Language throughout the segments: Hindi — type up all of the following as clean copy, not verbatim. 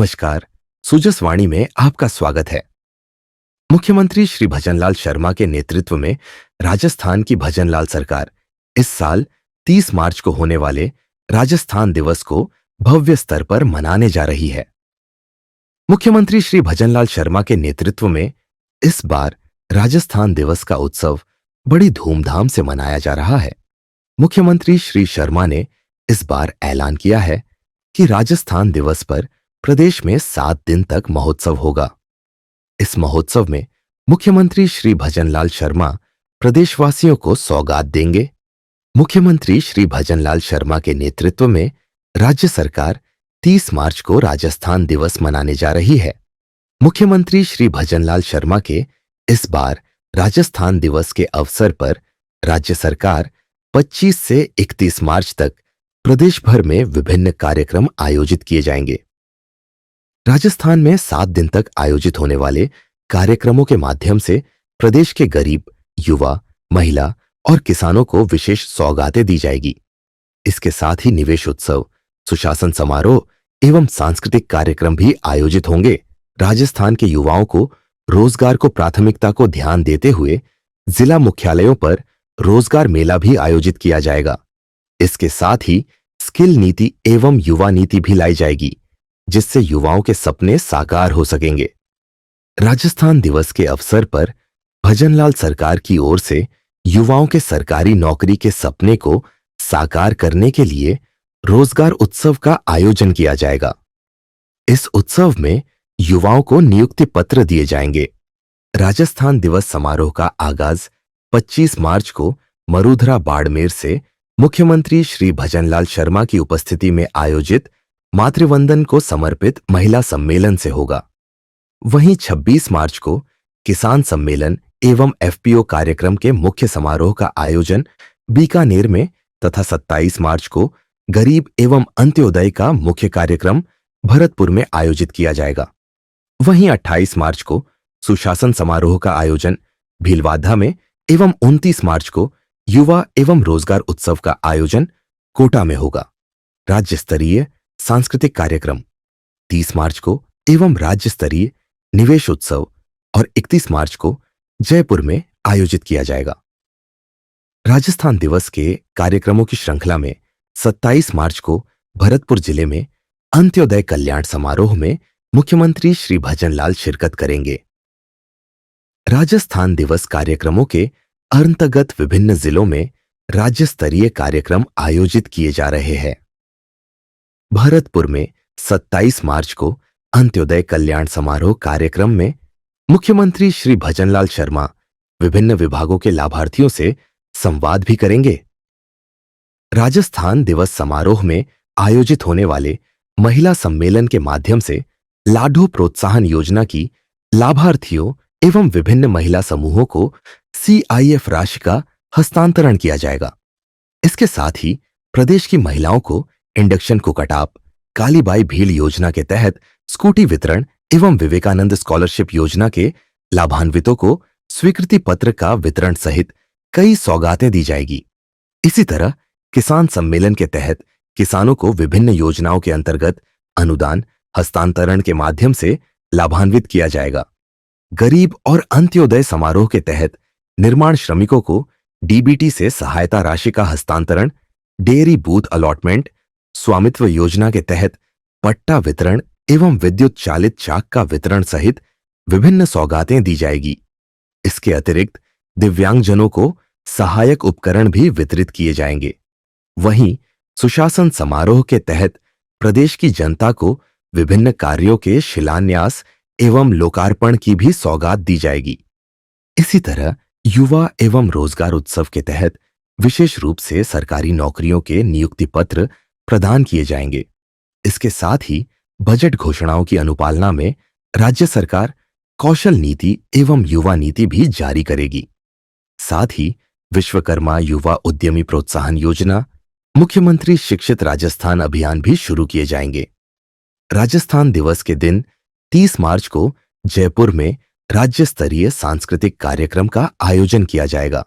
नमस्कार। सुजस वाणी में आपका स्वागत है। मुख्यमंत्री श्री भजनलाल शर्मा के नेतृत्व में राजस्थान की भजनलाल सरकार इस साल 30 मार्च को होने वाले राजस्थान दिवस को भव्य स्तर पर मनाने जा रही है। मुख्यमंत्री श्री भजनलाल शर्मा के नेतृत्व में इस बार राजस्थान दिवस का उत्सव बड़ी धूमधाम से मनाया जा रहा है। मुख्यमंत्री श्री शर्मा ने इस बार ऐलान किया है कि राजस्थान दिवस पर प्रदेश में 7 दिन तक महोत्सव होगा। इस महोत्सव में मुख्यमंत्री श्री भजनलाल शर्मा प्रदेशवासियों को सौगात देंगे। मुख्यमंत्री श्री भजनलाल शर्मा के नेतृत्व में राज्य सरकार 30 मार्च को राजस्थान दिवस मनाने जा रही है। मुख्यमंत्री श्री भजनलाल शर्मा के इस बार राजस्थान दिवस के अवसर पर राज्य सरकार 25 से 31 मार्च तक प्रदेश भर में विभिन्न कार्यक्रम आयोजित किए जाएंगे। राजस्थान में 7 दिन तक आयोजित होने वाले कार्यक्रमों के माध्यम से प्रदेश के गरीब, युवा, महिला और किसानों को विशेष सौगातें दी जाएगी। इसके साथ ही निवेश उत्सव, सुशासन समारोह एवं सांस्कृतिक कार्यक्रम भी आयोजित होंगे। राजस्थान के युवाओं को रोजगार को प्राथमिकता को ध्यान देते हुए जिला मुख्यालयों पर रोजगार मेला भी आयोजित किया जाएगा। इसके साथ ही स्किल नीति एवं युवा नीति भी लाई जाएगी, जिससे युवाओं के सपने साकार हो सकेंगे। राजस्थान दिवस के अवसर पर भजनलाल सरकार की ओर से युवाओं के सरकारी नौकरी के सपने को साकार करने के लिए रोजगार उत्सव का आयोजन किया जाएगा। इस उत्सव में युवाओं को नियुक्ति पत्र दिए जाएंगे। राजस्थान दिवस समारोह का आगाज 25 मार्च को मरूधरा बाड़मेर से मुख्यमंत्री श्री भजनलाल शर्मा की उपस्थिति में आयोजित मातृवंदन को समर्पित महिला सम्मेलन से होगा। वहीं 26 मार्च को किसान सम्मेलन एवं एफपीओ कार्यक्रम के मुख्य समारोह का आयोजन बीकानेर में तथा 27 मार्च को गरीब एवं अंत्योदय का मुख्य कार्यक्रम भरतपुर में आयोजित किया जाएगा। वहीं 28 मार्च को सुशासन समारोह का आयोजन भीलवाड़ा में एवं 29 मार्च को युवा एवं रोजगार उत्सव का आयोजन कोटा में होगा। राज्य स्तरीय सांस्कृतिक कार्यक्रम 30 मार्च को एवं राज्य स्तरीय निवेश उत्सव और 31 मार्च को जयपुर में आयोजित किया जाएगा। राजस्थान दिवस के कार्यक्रमों की श्रृंखला में 27 मार्च को भरतपुर जिले में अंत्योदय कल्याण समारोह में मुख्यमंत्री श्री भजनलाल शिरकत करेंगे। राजस्थान दिवस कार्यक्रमों के अंतर्गत विभिन्न जिलों में राज्य स्तरीय कार्यक्रम आयोजित किए जा रहे हैं। भरतपुर में 27 मार्च को अंत्योदय कल्याण समारोह कार्यक्रम में मुख्यमंत्री श्री भजनलाल शर्मा विभिन्न विभागों के लाभार्थियों से संवाद भी करेंगे। राजस्थान दिवस समारोह में आयोजित होने वाले महिला सम्मेलन के माध्यम से लाडो प्रोत्साहन योजना की लाभार्थियों एवं विभिन्न महिला समूहों को सीआईएफ राशि का हस्तांतरण किया जाएगा। इसके साथ ही प्रदेश की महिलाओं को इंडक्शन कुकटाप, कालीबाई भील योजना के तहत स्कूटी वितरण एवं विवेकानंद स्कॉलरशिप योजना के लाभान्वितों को स्वीकृति पत्र का वितरण सहित कई सौगातें दी जाएगी। इसी तरह किसान सम्मेलन के तहत किसानों को विभिन्न योजनाओं के अंतर्गत अनुदान हस्तांतरण के माध्यम से लाभान्वित किया जाएगा। गरीब और अंत्योदय समारोह के तहत निर्माण श्रमिकों को डीबीटी से सहायता राशि का हस्तांतरण, डेयरी बूथ अलॉटमेंट, स्वामित्व योजना के तहत पट्टा वितरण एवं विद्युत चालित चाक का वितरण सहित विभिन्न सौगातें दी जाएगी। इसके अतिरिक्त दिव्यांगजनों को सहायक उपकरण भी वितरित किए जाएंगे। वहीं सुशासन समारोह के तहत प्रदेश की जनता को विभिन्न कार्यों के शिलान्यास एवं लोकार्पण की भी सौगात दी जाएगी। इसी तरह युवा एवं रोजगार उत्सव के तहत विशेष रूप से सरकारी नौकरियों के नियुक्ति पत्र प्रदान किए जाएंगे। इसके साथ ही बजट घोषणाओं की अनुपालना में राज्य सरकार कौशल नीति एवं युवा नीति भी जारी करेगी। साथ ही विश्वकर्मा युवा उद्यमी प्रोत्साहन योजना, मुख्यमंत्री शिक्षित राजस्थान अभियान भी शुरू किए जाएंगे। राजस्थान दिवस के दिन 30 मार्च को जयपुर में राज्य स्तरीय सांस्कृतिक कार्यक्रम का आयोजन किया जाएगा।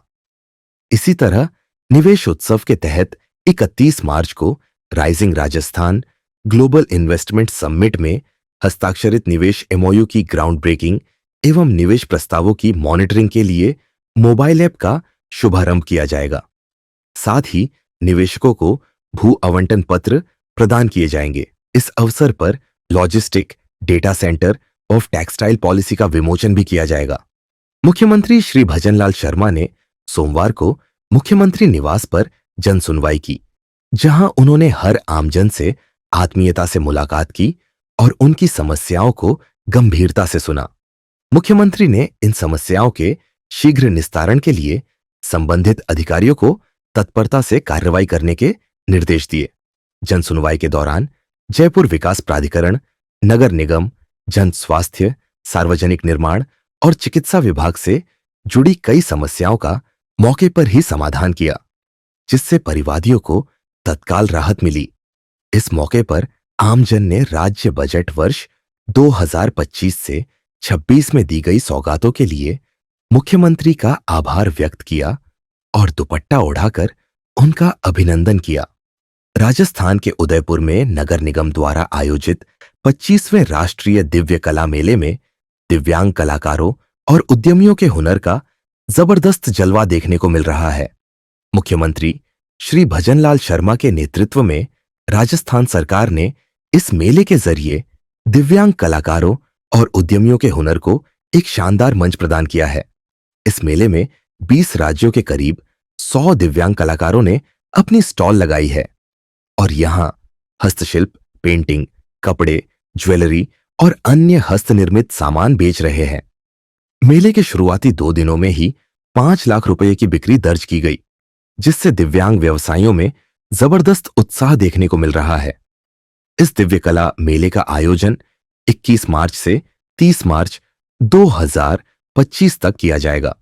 इसी तरह निवेश उत्सव के तहत 31 मार्च को rising Rajasthan global investment summit में हस्ताक्षरित निवेश एमओयू की ग्राउंड ब्रेकिंग एवं निवेश प्रस्तावों की मॉनिटरिंग के लिए मोबाइल ऐप का शुभारंभ किया जाएगा। साथ ही निवेशकों को भू आवंटन पत्र प्रदान किए जाएंगे। इस अवसर पर लॉजिस्टिक, डेटा सेंटर और टेक्सटाइल पॉलिसी का विमोचन भी किया जाएगा। मुख्यमंत्री श्री भजनलाल शर्मा ने सोमवार को मुख्यमंत्री निवास पर जन सुनवाई की, जहां उन्होंने हर आमजन से आत्मीयता से मुलाकात की और उनकी समस्याओं को गंभीरता से सुना। मुख्यमंत्री ने इन समस्याओं के शीघ्र निस्तारण के लिए संबंधित अधिकारियों को तत्परता से कार्रवाई करने के निर्देश दिए। जन सुनवाई के दौरान जयपुर विकास प्राधिकरण, नगर निगम, जन स्वास्थ्य, सार्वजनिक निर्माण और चिकित्सा विभाग से जुड़ी कई समस्याओं का मौके पर ही समाधान किया, जिससे परिवादियों को तत्काल राहत मिली। इस मौके पर आमजन ने राज्य बजट वर्ष 2025 से 26 में दी गई सौगातों के लिए मुख्यमंत्री का आभार व्यक्त किया और दुपट्टा ओढ़ाकर उनका अभिनंदन किया। राजस्थान के उदयपुर में नगर निगम द्वारा आयोजित 25वें राष्ट्रीय दिव्य कला मेले में दिव्यांग कलाकारों और उद्यमियों के हुनर का जबरदस्त जलवा देखने को मिल रहा है। मुख्यमंत्री श्री भजनलाल शर्मा के नेतृत्व में राजस्थान सरकार ने इस मेले के जरिए दिव्यांग कलाकारों और उद्यमियों के हुनर को एक शानदार मंच प्रदान किया है। इस मेले में 20 राज्यों के करीब 100 दिव्यांग कलाकारों ने अपनी स्टॉल लगाई है और यहां हस्तशिल्प, पेंटिंग, कपड़े, ज्वेलरी और अन्य हस्तनिर्मित सामान बेच रहे हैं। मेले के शुरुआती 2 दिनों में ही 5 लाख रुपए की बिक्री दर्ज की गई, जिससे दिव्यांग व्यवसायियों में जबरदस्त उत्साह देखने को मिल रहा है। इस दिव्य कला मेले का आयोजन 21 मार्च से 30 मार्च 2025 तक किया जाएगा।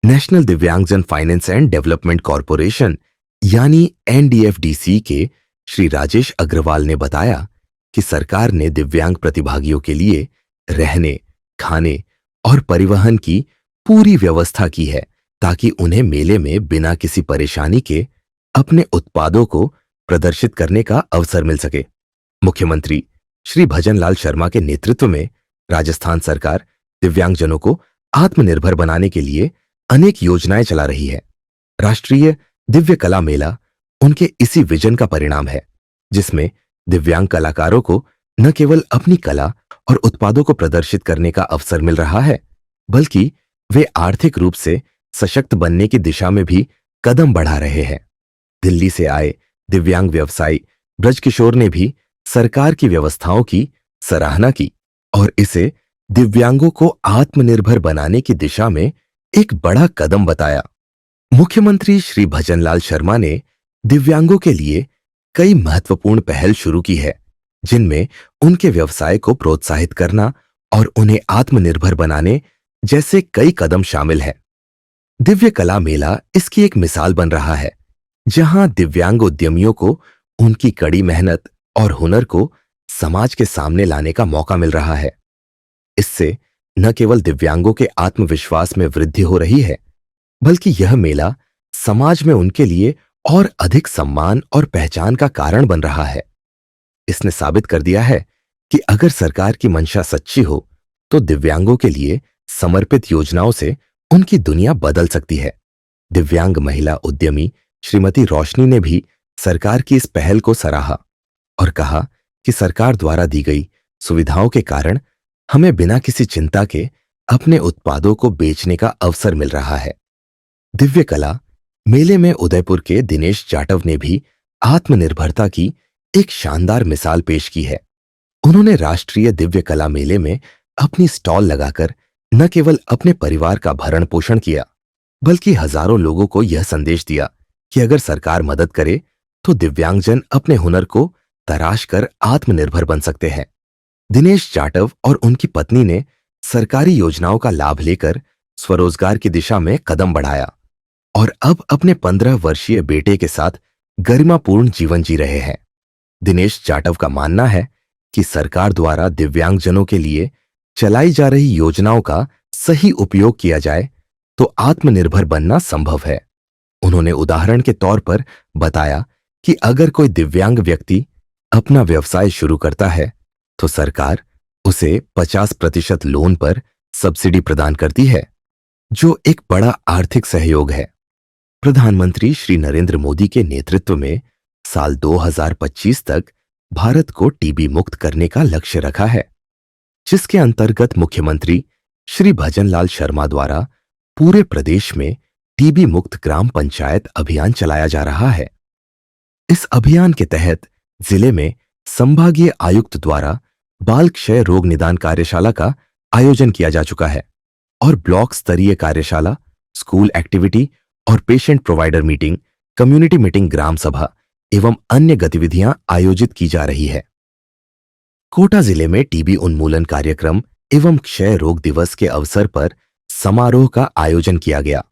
नेशनल दिव्यांगजन फाइनेंस एंड डेवलपमेंट कॉरपोरेशन यानी NDFDC के श्री राजेश अग्रवाल ने बताया कि सरकार ने दिव्यांग प्रतिभागियों के लिए रहने, खाने और परिवहन की पूरी व्यवस्था की है, ताकि उन्हें मेले में बिना किसी परेशानी के अपने उत्पादों को प्रदर्शित करने का अवसर मिल सके। मुख्यमंत्री श्री भजनलाल शर्मा के नेतृत्व में राजस्थान सरकार दिव्यांगजनों को आत्मनिर्भर बनाने के लिए अनेक योजनाएं चला रही है। राष्ट्रीय दिव्य कला मेला उनके इसी विजन का परिणाम है, जिसमें दिव्यांग कलाकारों को न केवल अपनी कला और उत्पादों को प्रदर्शित करने का अवसर मिल रहा है, बल्कि वे आर्थिक रूप से सशक्त बनने की दिशा में भी कदम बढ़ा रहे हैं। दिल्ली से आए दिव्यांग व्यवसायी ब्रजकिशोर ने भी सरकार की व्यवस्थाओं की सराहना की और इसे दिव्यांगों को आत्मनिर्भर बनाने की दिशा में एक बड़ा कदम बताया। मुख्यमंत्री श्री भजनलाल शर्मा ने दिव्यांगों के लिए कई महत्वपूर्ण पहल शुरू की है, जिनमें उनके व्यवसाय को प्रोत्साहित करना और उन्हें आत्मनिर्भर बनाने जैसे कई कदम शामिल हैं। दिव्य कला मेला इसकी एक मिसाल बन रहा है, जहां दिव्यांग उद्यमियों को उनकी कड़ी मेहनत और हुनर को समाज के सामने लाने का मौका मिल रहा है। इससे न केवल दिव्यांगों के आत्मविश्वास में वृद्धि हो रही है, बल्कि यह मेला समाज में उनके लिए और अधिक सम्मान और पहचान का कारण बन रहा है। इसने साबित कर दिया है कि अगर सरकार की मंशा सच्ची हो, तो दिव्यांगों के लिए समर्पित योजनाओं से उनकी दुनिया बदल सकती है। दिव्यांग महिला उद्यमी श्रीमती रोशनी ने भी सरकार की इस पहल को सराहा और कहा कि सरकार द्वारा दी गई सुविधाओं के कारण हमें बिना किसी चिंता के अपने उत्पादों को बेचने का अवसर मिल रहा है। दिव्य कला मेले में उदयपुर के दिनेश जाटव ने भी आत्मनिर्भरता की एक शानदार मिसाल पेश की है। उन्होंने राष्ट्रीय दिव्य कला मेले में अपनी स्टॉल लगाकर न केवल अपने परिवार का भरण पोषण किया, बल्कि हजारों लोगों को यह संदेश दिया कि अगर सरकार मदद करे तो दिव्यांगजन अपने हुनर को तराश कर आत्मनिर्भर बन सकते हैं। दिनेश जाटव और उनकी पत्नी ने सरकारी योजनाओं का लाभ लेकर स्वरोजगार की दिशा में कदम बढ़ाया और अब अपने 15 वर्षीय बेटे के साथ गरिमापूर्ण जीवन जी रहे हैं। दिनेश जाटव का मानना है कि सरकार द्वारा दिव्यांगजनों के लिए चलाई जा रही योजनाओं का सही उपयोग किया जाए तो आत्मनिर्भर बनना संभव है। उन्होंने उदाहरण के तौर पर बताया कि अगर कोई दिव्यांग व्यक्ति अपना व्यवसाय शुरू करता है, तो सरकार उसे 50% लोन पर सब्सिडी प्रदान करती है, जो एक बड़ा आर्थिक सहयोग है। प्रधानमंत्री श्री नरेंद्र मोदी के नेतृत्व में साल 2025 तक भारत को टीबी मुक्त करने का लक्ष्य रखा है, जिसके अंतर्गत मुख्यमंत्री श्री भजनलाल शर्मा द्वारा पूरे प्रदेश में टीबी मुक्त ग्राम पंचायत अभियान चलाया जा रहा है। इस अभियान के तहत जिले में संभागीय आयुक्त द्वारा बाल क्षय रोग निदान कार्यशाला का आयोजन किया जा चुका है और ब्लॉक स्तरीय कार्यशाला, स्कूल एक्टिविटी और patient provider meeting, community meeting, gram sabha एवं अन्य गतिविधियां आयोजित की जा रही है। कोटा जिले में टीबी उन्मूलन कार्यक्रम एवं क्षय रोग दिवस के अवसर पर समारोह का आयोजन किया गया,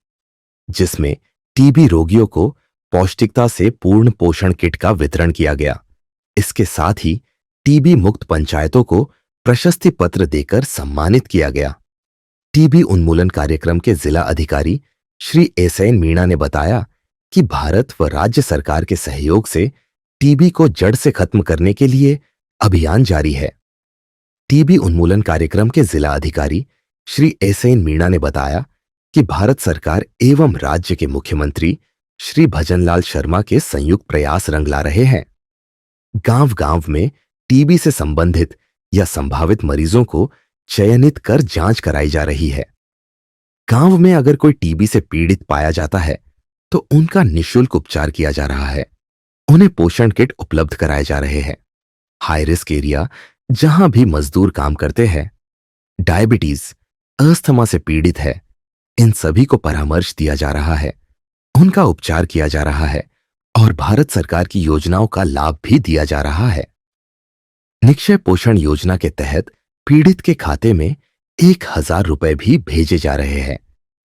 जिसमें टीबी रोगियों को पौष्टिकता से पूर्ण पोषण किट का वितरण किया गया। इसके साथ ही टीबी मुक्त पंचायतों को प्रशस्ति पत्र देकर सम्मानित किया गया। टीबी उन्मूलन कार्यक्रम के जिला अधिकारी श्री एसएन मीणा ने बताया कि भारत व राज्य सरकार के सहयोग से टीबी को जड़ से खत्म करने के लिए अभियान जारी है। टीबी उन्मूलन कार्यक्रम के जिला अधिकारी श्री एसएन मीणा ने बताया कि भारत सरकार एवं राज्य के मुख्यमंत्री श्री भजनलाल शर्मा के संयुक्त प्रयास रंग ला रहे हैं। गांव-गांव में टीबी से संबंधित या संभावित मरीजों को चयनित कर जांच कराई जा रही है। गांव में अगर कोई टीबी से पीड़ित पाया जाता है तो उनका निःशुल्क उपचार किया जा रहा है। उन्हें पोषण किट उपलब्ध कराए जा रहे हैं। हाई रिस्क एरिया जहां भी मजदूर काम करते हैं, डायबिटीज, अस्थमा से पीड़ित है, इन सभी को परामर्श दिया जा रहा है, उनका उपचार किया जा रहा है और भारत सरकार की योजनाओं का लाभ भी दिया जा रहा है। निक्षय पोषण योजना के तहत पीड़ित के खाते में 1000 रुपए भी भेजे जा रहे हैं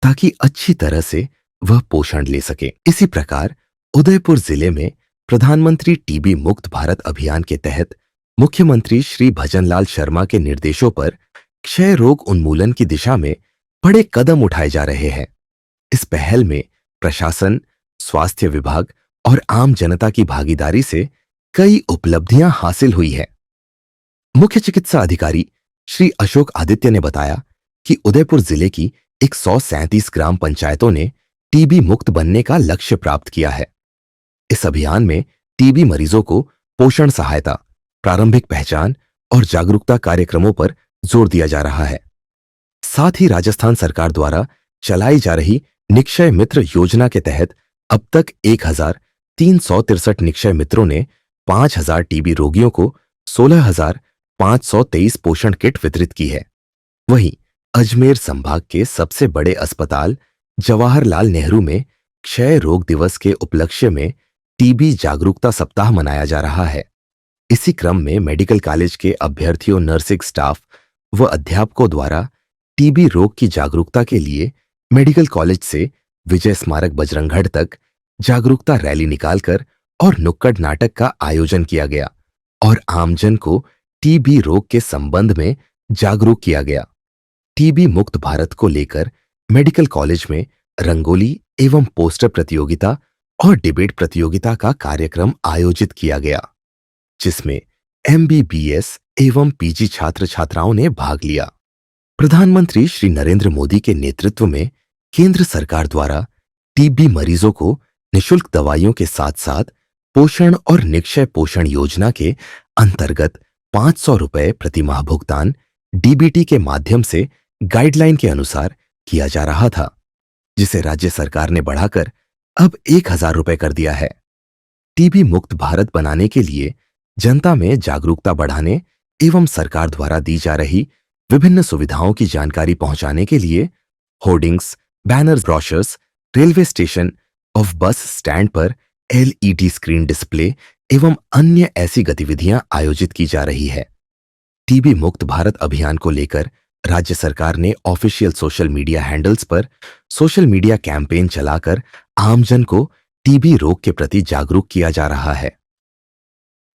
ताकि अच्छी तरह से वह पोषण ले सके। इसी प्रकार उदयपुर जिले में प्रधानमंत्री टीबी मुक्त भारत अभियान के तहत मुख्यमंत्री श्री भजनलाल शर्मा के निर्देशों पर क्षय रोग उन्मूलन की दिशा में बड़े कदम उठाए जा रहे हैं। इस पहल में प्रशासन, स्वास्थ्य विभाग और आम जनता की भागीदारी से कई उपलब्धियां हासिल हुई है। मुख्य चिकित्सा अधिकारी श्री अशोक आदित्य ने बताया कि उदयपुर जिले की 137 ग्राम पंचायतों ने टीबी मुक्त बनने का लक्ष्य प्राप्त किया है। इस अभियान में टीबी मरीजों को पोषण सहायता, प्रारंभिक पहचान और जागरूकता कार्यक्रमों पर जोर दिया जा रहा है। साथ ही राजस्थान सरकार द्वारा चलाई जा रही निक्षय मित्र योजना के तहत अब तक 1363 निक्षय मित्रों ने 5000 टीबी रोगियों को 16523 पोषण किट वितरित की है। वहीं अजमेर संभाग के सबसे बड़े अस्पताल जवाहरलाल नेहरू में क्षय रोग दिवस के उपलक्ष्य में टीबी जागरूकता सप्ताह मनाया जा रहा है। इसी क्रम में मेडिकल कॉलेज के अभ्यर्थियों, नर्सिंग स्टाफ व अध्यापकों द्वारा टीबी रोग की जागरूकता के लिए मेडिकल कॉलेज से विजय स्मारक बजरंगगढ़ तक जागरूकता रैली निकालकर और नुक्कड़ नाटक का आयोजन किया गया और आमजन को टीबी रोग के संबंध में जागरूक किया गया। टीबी मुक्त भारत को लेकर मेडिकल कॉलेज में रंगोली एवं पोस्टर प्रतियोगिता और डिबेट प्रतियोगिता का कार्यक्रम आयोजित किया गया, जिसमें एमबीबीएस एवं पीजी छात्र छात्राओं ने भाग लिया। प्रधानमंत्री श्री नरेंद्र मोदी के नेतृत्व में केंद्र सरकार द्वारा टीबी मरीजों को निःशुल्क दवाइयों के साथ साथ पोषण और निक्षय पोषण योजना के अंतर्गत 500 रुपए प्रति माह भुगतान डीबीटी के माध्यम से गाइडलाइन के अनुसार किया जा रहा था, जिसे राज्य सरकार ने बढ़ाकर अब 1000 रुपए कर दिया है। टीबी मुक्त भारत बनाने के लिए जनता में जागरूकता बढ़ाने एवं सरकार द्वारा दी जा रही विभिन्न सुविधाओं की जानकारी पहुंचाने के लिए hoardings, banners, brochures, railway station और बस स्टैंड पर एलईडी स्क्रीन डिस्प्ले एवं अन्य ऐसी गतिविधियां आयोजित की जा रही है। टीबी मुक्त भारत अभियान को लेकर राज्य सरकार ने ऑफिशियल सोशल मीडिया हैंडल्स पर सोशल मीडिया कैंपेन चलाकर आमजन को टीबी रोग के प्रति जागरूक किया जा रहा है।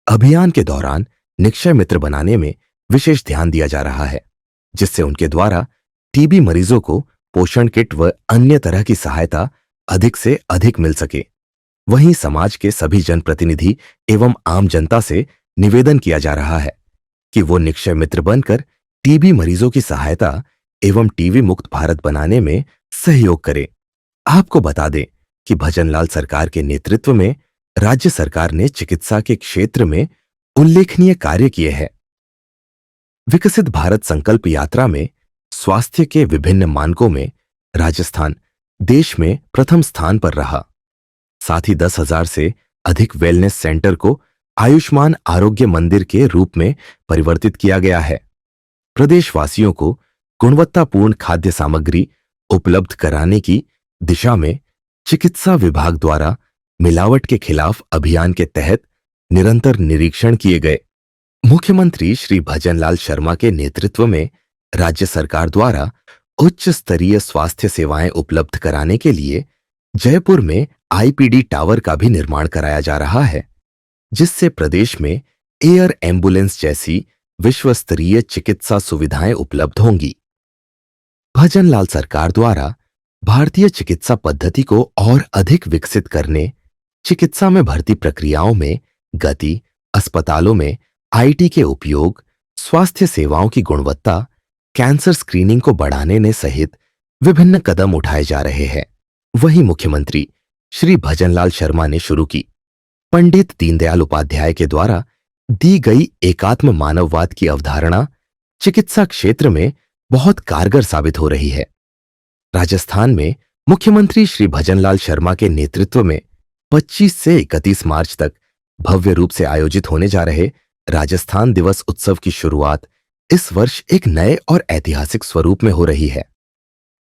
अभियान के दौरान निक्षय मित्र बनाने में विशेष ध्यान दिया जा रहा है, जिससे उनके द्वारा टीबी मरीजों को पोषण किट व अन्य तरह की सहायता अधिक से अधिक मिल सके। वहीं समाज के सभी जनप्रतिनिधि एवं आम जनता से निवेदन किया जा रहा है कि वो निक्षय मित्र बनकर टीबी मरीजों की सहायता एवं टीबी मुक्त भारत बनाने में सहयोग करे। आपको बता दें कि भजनलाल सरकार के नेतृत्व में राज्य सरकार ने चिकित्सा के क्षेत्र में उल्लेखनीय कार्य किए हैं। विकसित भारत संकल्प यात्रा में स्वास्थ्य के विभिन्न मानकों में राजस्थान देश में प्रथम स्थान पर रहा। साथ ही 10,000 से अधिक वेलनेस सेंटर को आयुष्मान आरोग्य मंदिर के रूप में परिवर्तित किया गया है। प्रदेशवासियों को गुणवत्तापूर्ण खाद्य सामग्री उपलब्ध कराने की दिशा में चिकित्सा विभाग द्वारा मिलावट के खिलाफ अभियान के तहत निरंतर निरीक्षण किए गए। मुख्यमंत्री श्री भजनलाल शर्मा के नेतृत्व में राज्य सरकार द्वारा उच्च स्तरीय स्वास्थ्य सेवाएं उपलब्ध कराने के लिए जयपुर में आईपीडी टावर का भी निर्माण कराया जा रहा है, जिससे प्रदेश में एयर एम्बुलेंस जैसी विश्व स्तरीय चिकित्सा सुविधाएं उपलब्ध होंगी। भजनलाल सरकार द्वारा भारतीय चिकित्सा पद्धति को और अधिक विकसित करने, चिकित्सा में भर्ती प्रक्रियाओं में गति, अस्पतालों में आईटी के उपयोग, स्वास्थ्य सेवाओं की गुणवत्ता, कैंसर स्क्रीनिंग को बढ़ाने ने सहित विभिन्न कदम उठाए जा रहे हैं। वहीं मुख्यमंत्री श्री भजनलाल शर्मा ने शुरू की पंडित दीनदयाल उपाध्याय के द्वारा दी गई एकात्म मानववाद की अवधारणा चिकित्सा क्षेत्र में बहुत कारगर साबित हो रही है। राजस्थान में मुख्यमंत्री श्री भजनलाल शर्मा के नेतृत्व में 25 से 31 मार्च तक भव्य रूप से आयोजित होने जा रहे राजस्थान दिवस उत्सव की शुरुआत इस वर्ष एक नए और ऐतिहासिक स्वरूप में हो रही है।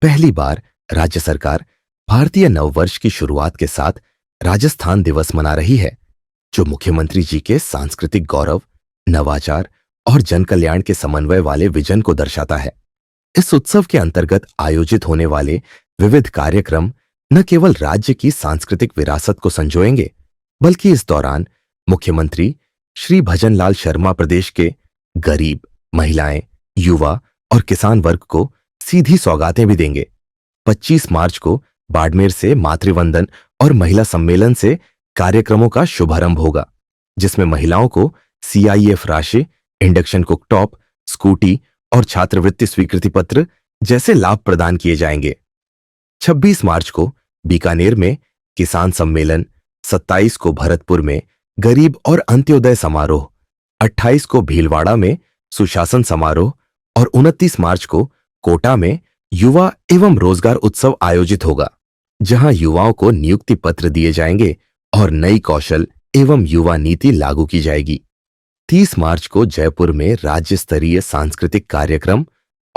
पहली बार राज्य सरकार भारतीय नववर्ष की शुरुआत के साथ राजस्थान दिवस मना रही है, जो मुख्यमंत्री जी के सांस्कृतिक गौरव, नवाचार और जनकल्याण के समन्वय वाले विजन को दर्शाता है। इस उत्सव के अंतर्गत आयोजित होने वाले विविध कार्यक्रम न केवल राज्य की सांस्कृतिक विरासत को संजोएंगे, बल्कि इस दौरान मुख्यमंत्री श्री भजनलाल शर्मा प्रदेश के गरीब, महिलाएं, युवा और किसान वर्ग को सीधी सौगातें भी देंगे। 25 मार्च को बाड़मेर से मातृवंदन और महिला सम्मेलन से कार्यक्रमों का शुभारंभ होगा, जिसमें महिलाओं को सीआईएफ राशि, इंडक्शन कुकटॉप, स्कूटी और छात्रवृत्ति स्वीकृति पत्र जैसे लाभ प्रदान किए जाएंगे। 26 मार्च को बीकानेर में किसान सम्मेलन, 27 को भरतपुर में गरीब और अंत्योदय समारोह, 28 को भीलवाड़ा में सुशासन समारोह और 29 मार्च को कोटा में युवा एवं रोजगार उत्सव आयोजित होगा, जहां युवाओं को नियुक्ति पत्र दिए जाएंगे और नई कौशल एवं युवा नीति लागू की जाएगी। 30 मार्च को जयपुर में राज्य स्तरीय सांस्कृतिक कार्यक्रम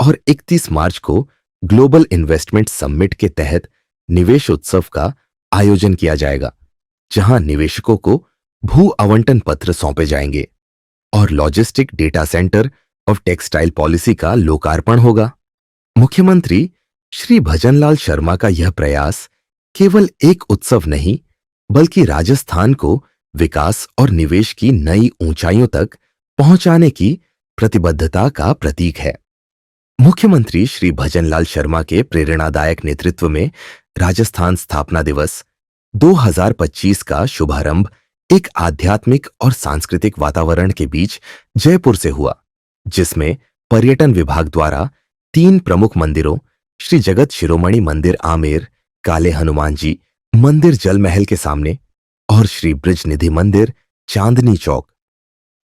और 31 मार्च को ग्लोबल इन्वेस्टमेंट समिट के तहत निवेश उत्सव का आयोजन किया जाएगा, जहां निवेशकों को भू आवंटन पत्र सौंपे जाएंगे और लॉजिस्टिक डेटा सेंटर और टेक्सटाइल पॉलिसी का लोकार्पण होगा। मुख्यमंत्री श्री भजनलाल शर्मा का यह प्रयास केवल एक उत्सव नहीं, बल्कि राजस्थान को विकास और निवेश की नई ऊंचाइयों तक पहुंचाने की प्रतिबद्धता का प्रतीक है। मुख्यमंत्री श्री भजनलाल शर्मा के प्रेरणादायक नेतृत्व में राजस्थान स्थापना दिवस 2025 का शुभारंभ एक आध्यात्मिक और सांस्कृतिक वातावरण के बीच जयपुर से हुआ, जिसमें पर्यटन विभाग द्वारा 3 प्रमुख मंदिरों श्री जगत शिरोमणि मंदिर आमेर, काले हनुमान जी मंदिर जल महल के सामने और श्री ब्रिज निधि मंदिर चांदनी चौक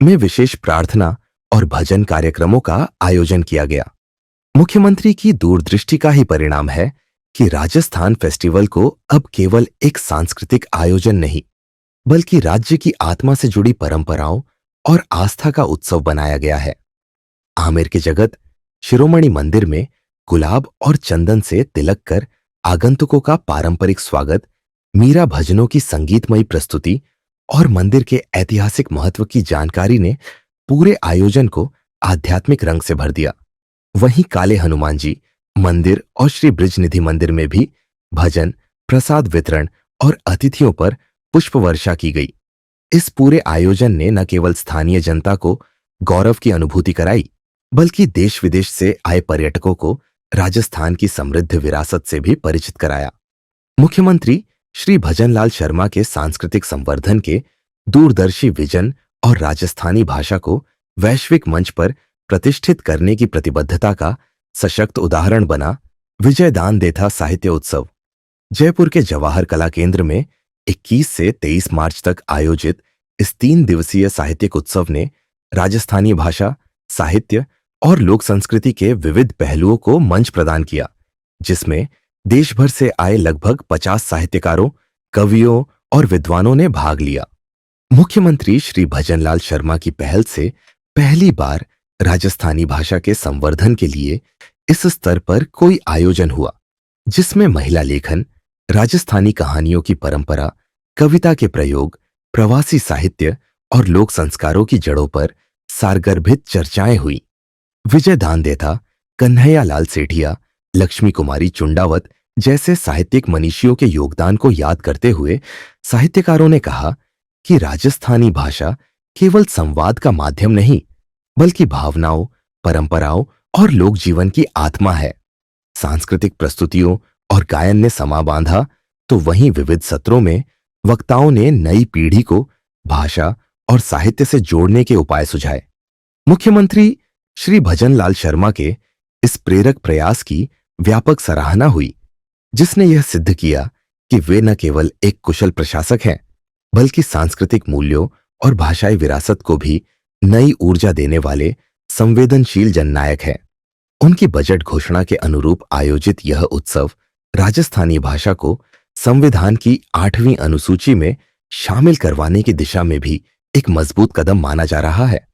में विशेष प्रार्थना और भजन कार्यक्रमों का आयोजन किया गया। मुख्यमंत्री की दूरदृष्टि का ही परिणाम है कि राजस्थान फेस्टिवल को अब केवल एक सांस्कृतिक आयोजन नहीं, बल्कि राज्य की आत्मा से जुड़ी परंपराओं और आस्था का उत्सव बनाया गया है। आमेर के जगत शिरोमणि मंदिर में गुलाब और चंदन से तिलक कर आगंतुकों का पारंपरिक स्वागत, मीरा भजनों की संगीतमयी प्रस्तुति और मंदिर के ऐतिहासिक महत्व की जानकारी ने पूरे आयोजन को आध्यात्मिक रंग से भर दिया। वहीं काले हनुमान जी मंदिर और श्री ब्रिज निधि मंदिर में भी भजन, प्रसाद वितरण और अतिथियों पर पुष्प वर्षा की गई। इस पूरे आयोजन ने न केवल स्थानीय जनता को गौरव की अनुभूति कराई, बल्कि देश विदेश से आए पर्यटकों को राजस्थान की समृद्ध विरासत से भी परिचित कराया। मुख्यमंत्री श्री भजनलाल शर्मा के सांस्कृतिक संवर्धन के दूरदर्शी विजन और राजस्थानी भाषा को वैश्विक मंच पर प्रतिष्ठित करने की प्रतिबद्धता का सशक्त उदाहरण बना विजयदान देथा साहित्य उत्सव। जयपुर के जवाहर कला केंद्र में 21 से 23 मार्च तक आयोजित इस 3 दिवसीय साहित्यिक उत्सव ने राजस्थानी भाषा, साहित्य और लोक संस्कृति के विविध पहलुओं को मंच प्रदान किया, जिसमें देश भर से आए लगभग 50 साहित्यकारों, कवियों और विद्वानों ने भाग लिया। मुख्यमंत्री श्री भजनलाल शर्मा की पहल से पहली बार राजस्थानी भाषा के संवर्धन के लिए इस स्तर पर कोई आयोजन हुआ, जिसमें महिला लेखन, राजस्थानी कहानियों की परंपरा, कविता के प्रयोग, प्रवासी साहित्य और लोक संस्कारों की जड़ों पर सारगर्भित चर्चाएं हुई। विजय दानदेथा, कन्हैया लाल सेठिया, लक्ष्मी कुमारी चुंडावत जैसे साहित्यिक मनीषियों के योगदान को याद करते हुए साहित्यकारों ने कहा कि राजस्थानी भाषा केवल संवाद का माध्यम नहीं, बल्कि भावनाओं, परंपराओं और लोक जीवन की आत्मा है। सांस्कृतिक प्रस्तुतियों और गायन ने समा बांधा, तो वहीं विविध सत्रों में वक्ताओं ने नई पीढ़ी को भाषा और साहित्य से जोड़ने के उपाय सुझाए। मुख्यमंत्री श्री भजनलाल शर्मा के इस प्रेरक प्रयास की व्यापक सराहना हुई, जिसने यह सिद्ध किया कि वे न केवल एक कुशल प्रशासक हैं, बल्कि सांस्कृतिक मूल्यों और भाषाई विरासत को भी नई ऊर्जा देने वाले संवेदनशील जननायक हैं। उनकी बजट घोषणा के अनुरूप आयोजित यह उत्सव राजस्थानी भाषा को संविधान की 8वीं अनुसूची में शामिल करवाने की दिशा में भी एक मजबूत कदम माना जा रहा है।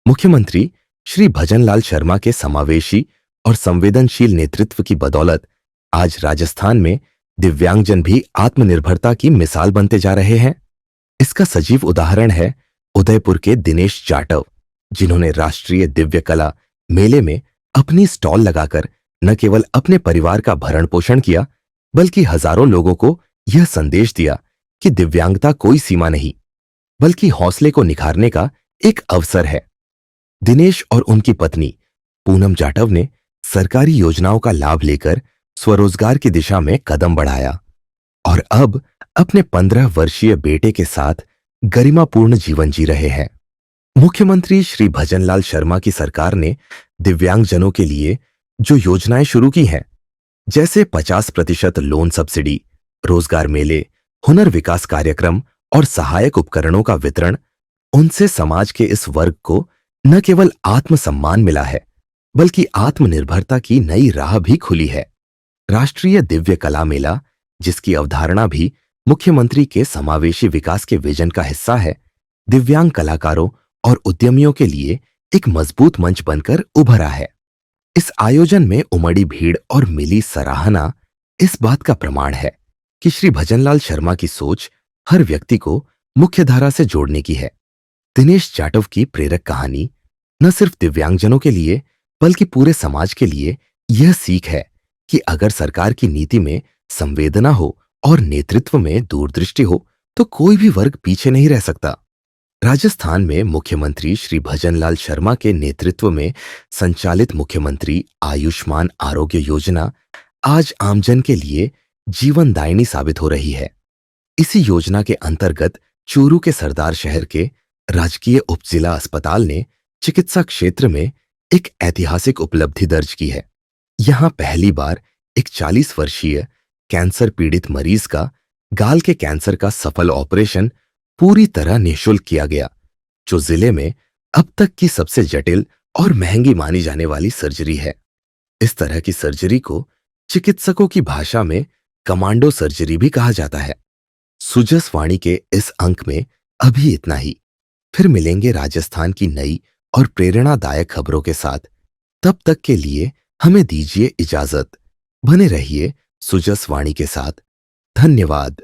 मुख्यमंत्री श्री भजनलाल शर्मा के समावेशी और संवेदनशील नेतृत्व की बदौलत आज राजस्थान में दिव्यांगजन भी आत्मनिर्भरता की मिसाल बनते जा रहे हैं। इसका सजीव उदाहरण है उदयपुर के दिनेश जाटव, जिन्होंने राष्ट्रीय दिव्य कला मेले में अपनी स्टॉल लगाकर न केवल अपने परिवार का भरण पोषण किया, बल्कि हजारों लोगों को यह संदेश दिया कि दिव्यांगता कोई सीमा नहीं, बल्कि हौसले को निखारने का एक अवसर है। दिनेश और उनकी पत्नी पूनम जाटव ने सरकारी योजनाओं का लाभ लेकर स्वरोजगार की दिशा में कदम बढ़ाया और अब अपने 15 वर्षीय बेटे के साथ गरिमापूर्ण जीवन जी रहे हैं। मुख्यमंत्री श्री भजनलाल शर्मा की सरकार ने दिव्यांगजनों के लिए जो योजनाएं शुरू की हैं, जैसे 50% लोन सब्सिडी, रोजगार मेले, हुनर विकास कार्यक्रम और सहायक उपकरणों का वितरण, उनसे समाज के इस वर्ग को न केवल आत्मसम्मान मिला है, बल्कि आत्मनिर्भरता की नई राह भी खुली है। राष्ट्रीय दिव्य कला मेला, जिसकी अवधारणा भी मुख्यमंत्री के समावेशी विकास के विजन का हिस्सा है, दिव्यांग कलाकारों और उद्यमियों के लिए एक मजबूत मंच बनकर उभरा है। इस आयोजन में उमड़ी भीड़ और मिली सराहना इस बात का प्रमाण है कि श्री भजनलाल शर्मा की सोच हर व्यक्ति को मुख्यधारा से जोड़ने की है। दिनेश जाटव की प्रेरक कहानी न सिर्फ दिव्यांगजनों के लिए, बल्कि पूरे समाज के लिए यह सीख है कि अगर सरकार की नीति में संवेदना हो और नेतृत्व में दूरदृष्टि हो, तो कोई भी वर्ग पीछे नहीं रह सकता। राजस्थान में मुख्यमंत्री श्री भजनलाल शर्मा के नेतृत्व में संचालित मुख्यमंत्री आयुष्मान आरोग्य योजना आज आमजन के लिए जीवनदायिनी साबित हो रही है। इसी योजना के अंतर्गत चूरू के सरदार शहर के राजकीय उपजिला अस्पताल ने चिकित्सा क्षेत्र में एक ऐतिहासिक उपलब्धि दर्ज की है। यहां पहली बार एक 40 वर्षीय कैंसर पीड़ित मरीज का गाल के कैंसर का सफल ऑपरेशन पूरी तरह निःशुल्क किया गया, जो जिले में अब तक की सबसे जटिल और महंगी मानी जाने वाली सर्जरी है। इस तरह की सर्जरी को चिकित्सकों की भाषा में कमांडो सर्जरी भी कहा जाता है। सुजस वाणी के इस अंक में अभी इतना ही। फिर मिलेंगे राजस्थान की नई और प्रेरणादायक खबरों के साथ। तब तक के लिए हमें दीजिए इजाजत। बने रहिए सुजस वाणी के साथ। धन्यवाद।